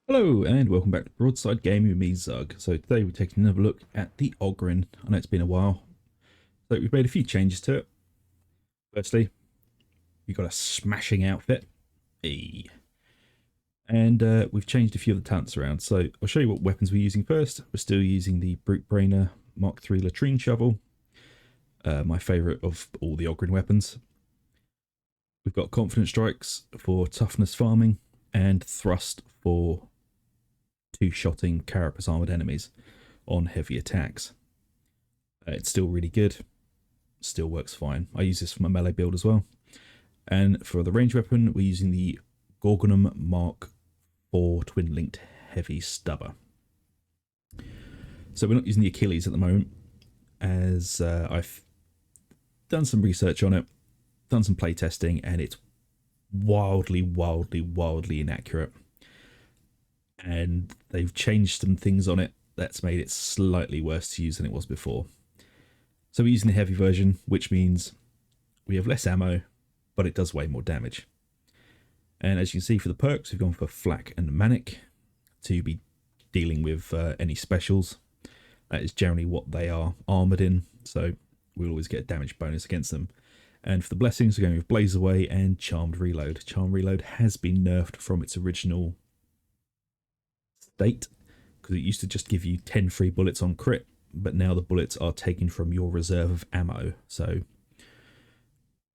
Hello and welcome back to Broadside Gaming with me, Zug. So today we're taking another look at the Ogryn. I know it's been a while. So we've made a few changes to it. Firstly, we've got a smashing outfit. Hey. And we've changed a few of the talents around. So I'll show you what weapons we're using first. We're still using the Brute Brainer Mark III Latrine Shovel. My favourite of all the Ogryn weapons. We've got Confident Strikes for toughness farming and Thrust for two-shotting carapace armored enemies on heavy attacks. It's still really good, still works fine. I use this for my melee build as well. And for the range weapon, we're using the Gorgonum Mark IV twin-linked heavy stubber. So we're not using the Achilles at the moment, as I've done some research on it, done some play testing, and it's wildly inaccurate. And they've changed some things on it that's made it slightly worse to use than it was before. So we're using the heavy version, which means we have less ammo, but it does way more damage. And as you can see for the perks, we've gone for Flak and Manic to be dealing with any specials. That is generally what they are armoured in, so we'll always get a damage bonus against them. And for the blessings, we're going with Blaze Away and Charmed Reload. Charmed Reload has been nerfed from its original state, because it used to just give you 10 free bullets on crit, but now the bullets are taken from your reserve of ammo, so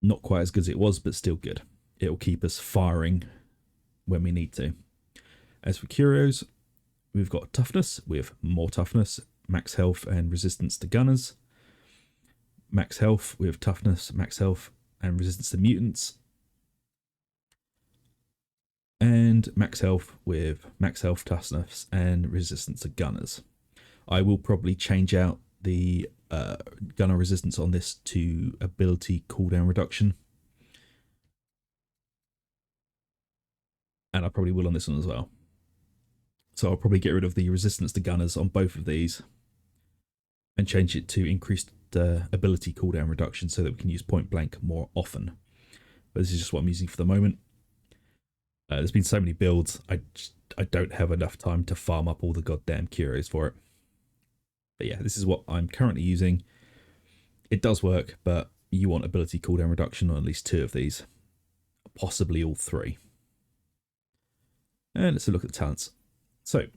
not quite as good as it was, but still good. It'll keep us firing when we need to. As for Curios, we've got Toughness with more Toughness, Max Health and Resistance to Gunners. Max Health with Toughness, Max Health and Resistance to Mutants. And Max Health with Max Health, Toughness and Resistance to Gunners. I will probably change out the gunner resistance on this to ability cooldown reduction. And I probably will on this one as well. So I'll probably get rid of the resistance to gunners on both of these and change it to increased ability cooldown reduction so that we can use point blank more often. But this is just what I'm using for the moment. There's been so many builds, I don't have enough time to farm up all the goddamn curios for it. But yeah, this is what I'm currently using. It does work, but you want ability cooldown reduction on at least 2 of these. Possibly all 3. And let's have a look at the talents. So,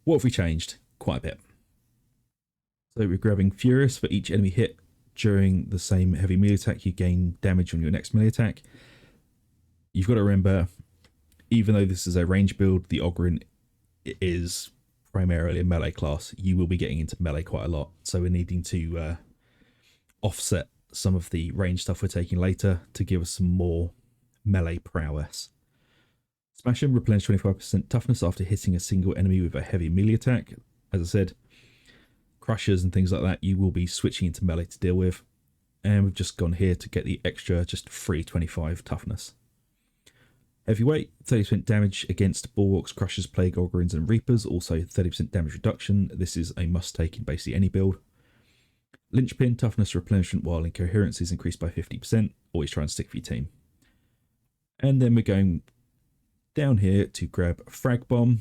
what have we changed? Quite a bit. So we're grabbing Furious. For each enemy hit during the same heavy melee attack, you gain damage on your next melee attack. You've got to remember, even though this is a range build, the Ogryn is primarily a melee class. You will be getting into melee quite a lot, so we're needing to offset some of the range stuff we're taking later to give us some more melee prowess. Smash him, replenish 25% toughness after hitting a single enemy with a heavy melee attack. As I said, crushers and things like that you will be switching into melee to deal with. And we've just gone here to get the extra, just free 25 toughness. Heavyweight, 30% damage against Bulwarks, Crushers, Plague, Ogryns and Reapers. Also 30% damage reduction. This is a must take in basically any build. Linchpin, toughness replenishment while incoherence is increased by 50%. Always try and stick for your team. And then we're going down here to grab Frag Bomb.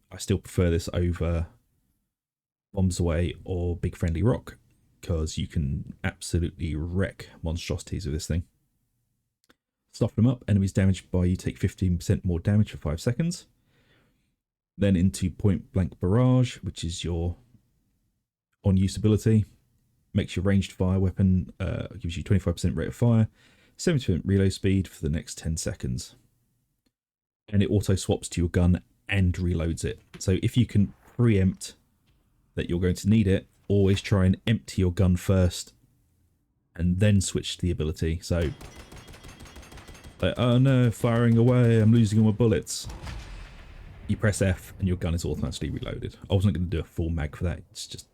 I still prefer this over Bombs Away or Big Friendly Rock, because you can absolutely wreck monstrosities with this thing. Soften them up. Enemies damaged by you take 15% more damage for 5 seconds. Then into Point Blank Barrage, which is your on-use ability. Makes your ranged fire weapon, gives you 25% rate of fire, 70% reload speed for the next 10 seconds. And it auto swaps to your gun and reloads it. So if you can preempt that you're going to need it, always try and empty your gun first and then switch to the ability. So, like, oh no, firing away, I'm losing all my bullets. You press F and your gun is automatically reloaded. I wasn't going to do a full mag for that. It's just...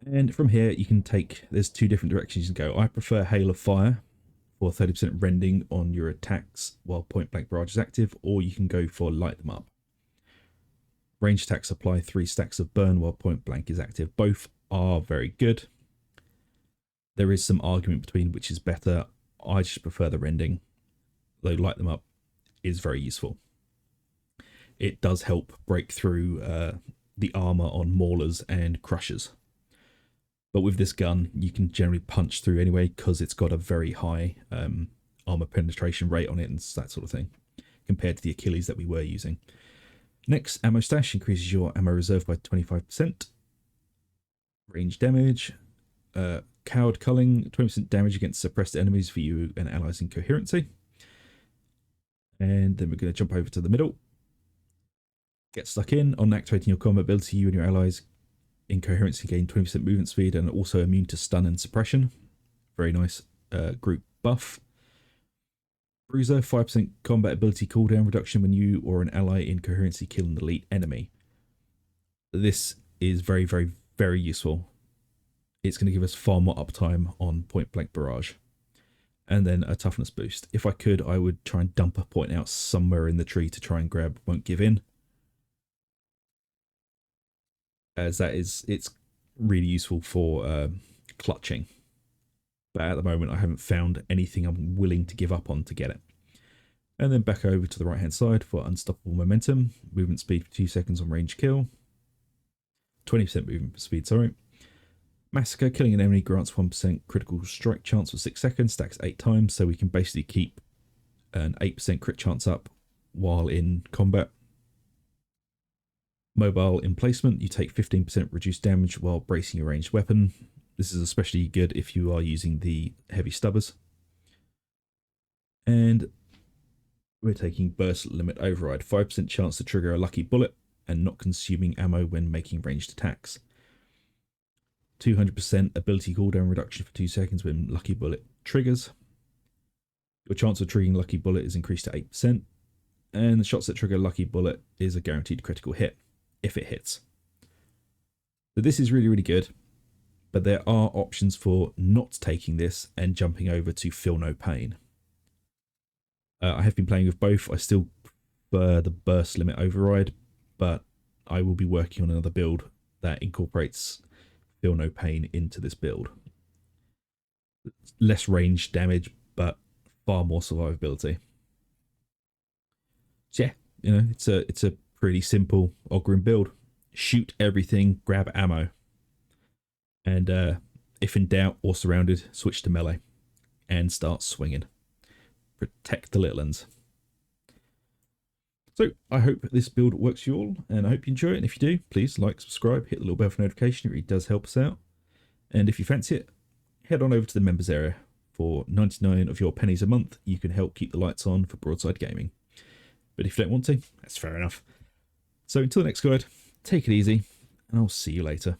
And from here, you can take... There's 2 different directions you can go. I prefer Hail of Fire for 30% rending on your attacks while Point Blank Barrage is active, or you can go for Light Them Up. Range attacks apply 3 stacks of burn while Point Blank is active. Both are very good. There is some argument between which is better. I just prefer the rending, though Light Them Up is very useful. it does help break through the armor on maulers and crushers. But with this gun, you can generally punch through anyway because it's got a very high armor penetration rate on it and that sort of thing, compared to the Achilles that we were using. Next, ammo stash increases your ammo reserve by 25%. Range damage. Coward culling, 20% damage against suppressed enemies for you and allies in coherency. And then we're going to jump over to the middle. Get stuck in. On activating your combat ability, you and your allies in coherency gain 20% movement speed and also immune to stun and suppression. Very nice group buff. Bruiser, 5% combat ability cooldown reduction when you or an ally in coherency kill an elite enemy. This is very, very, very useful. It's going to give us far more uptime on point blank barrage. And then a toughness boost. If I could, I would try and dump a point out somewhere in the tree to try and grab won't give in. As it's really useful for clutching. But at the moment, I haven't found anything I'm willing to give up on to get it. And then back over to the right hand side for unstoppable momentum. Movement speed for 2 seconds on range kill. 20% movement speed, sorry. Massacre, killing an enemy grants 1% critical strike chance for 6 seconds, stacks 8 times, so we can basically keep an 8% crit chance up while in combat. Mobile emplacement, you take 15% reduced damage while bracing your ranged weapon. This is especially good if you are using the heavy stubbers. And we're taking burst limit override, 5% chance to trigger a lucky bullet and not consuming ammo when making ranged attacks. 200% ability cooldown reduction for 2 seconds when lucky bullet triggers. Your chance of triggering lucky bullet is increased to 8%. And the shots that trigger lucky bullet is a guaranteed critical hit, if it hits. So this is really, really good. But there are options for not taking this and jumping over to Feel No Pain. I have been playing with both. I still prefer the burst limit override, but I will be working on another build that incorporates Feel No Pain into this build. Less range damage, but far more survivability. So yeah, you know, it's a pretty simple Ogryn build. Shoot everything, grab ammo. And if in doubt or surrounded, switch to melee and start swinging. Protect the little ones. So I hope this build works for you all, and I hope you enjoy it. And if you do, please like, subscribe, hit the little bell for notification. It really does help us out. And if you fancy it, head on over to the members area. For 99 of your pennies a month, you can help keep the lights on for Broadside Gaming. But if you don't want to, that's fair enough. So until the next guide, take it easy, and I'll see you later.